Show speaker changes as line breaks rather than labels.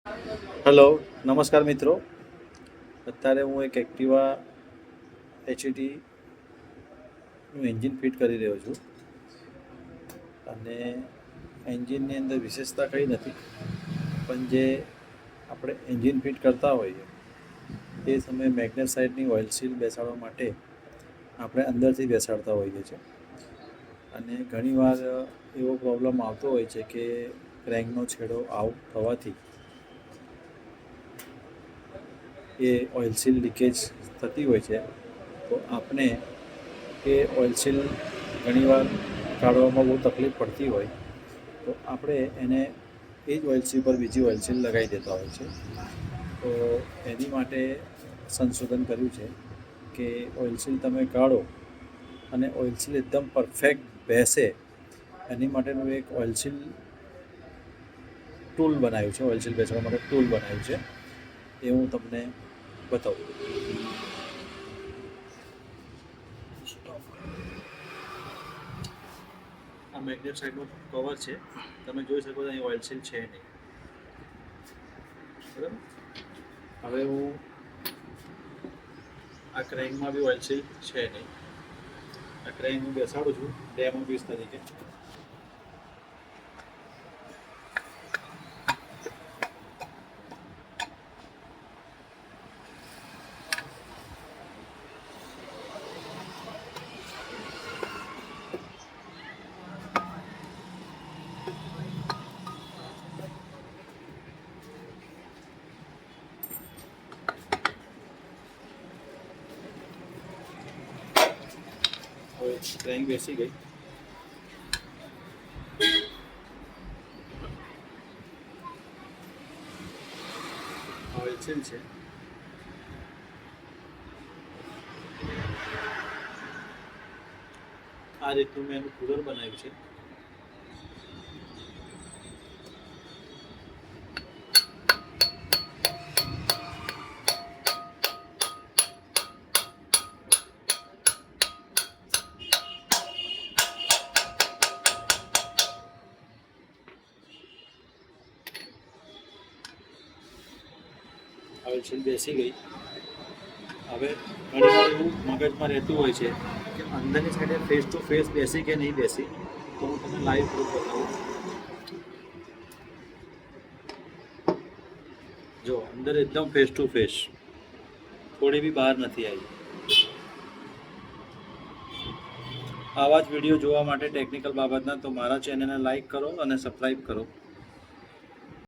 Hello, નમસ્કાર મિત્રો. અત્યારે હું એક એક્ટિવા HEDનું એન્જિન ફિટ કરી રહ્યો છું અને એન્જિનની અંદર વિશેષતા કંઈ નથી, પણ જે આપણે એન્જિન ફિટ કરતા હોઈએ તે સમયે મેગ્નેટ સાઇડની ઓઇલ સીલ બેસાડવા માટે આપણે અંદરથી બેસાડતા હોઈએ છીએ અને ઘણીવાર એવો પ્રોબ્લેમ આવતો હોય છે કે ક્રેન્કનો છેડો આઉટ થવાથી એ ઓઇલ સીલ લીકેજ થતી હોય છે. તો આપણે એ ઓઇલ સીલ ઘણીવાર કાઢવામાં બહુ તકલીફ પડતી હોય તો આપણે એને એ જ ઓઇલ સીલ પર બીજી ઓઇલ સીલ લગાવી દેતા હોય છે. તો એની માટે સંશોધન કર્યું છે કે ઓઇલ સીલ તમે કાઢો અને ઓઇલ સીલ એકદમ પરફેક્ટ બેસે એની માટેનું એક ઓઇલ સીલ ટૂલ બનાવ્યું છે. ઓઇલ સીલ બેસવા માટે ટૂલ બનાવ્યું છે, એ હું તમને બતાવું. આ મેગ્નેટ સાઇડનું કવર છે, તમે જોઈ શકો છો અહીં ઓઇલ સીલ છે નહીં. બરાબર. હવે હું આ ક્રેન્કમાં બી ઓઇલ સીલ છે નહીં. આ ક્રેન્ક હું બેસાડું છું ડેમો પીસ તરીકે. હવે ક્રેન્ક બેસી ગઈ. ઓઇલ સીલ છે. આ રીતનું મેં એનું કુલર બનાવ્યું છે. ઓઇલ સીલ બેસી ગઈ. હવે ઘણીવાર એવું મગજમાં રહેતું હોય છે કે અંદરની સાઈડે ફેસ ટુ ફેસ બેસી કે નહીં બેસી, તો હું તમને લાઈવ પ્રૂફ બતાવું. જો અંદર એકદમ ફેસ ટુ ફેસ, થોડી બી બહાર નથી આવી. આવા જ વિડીયો જોવા માટે ટેકનિકલ બાબતના તો મારા ચેનલને લાઈક કરો અને સબસ્ક્રાઈબ કરો.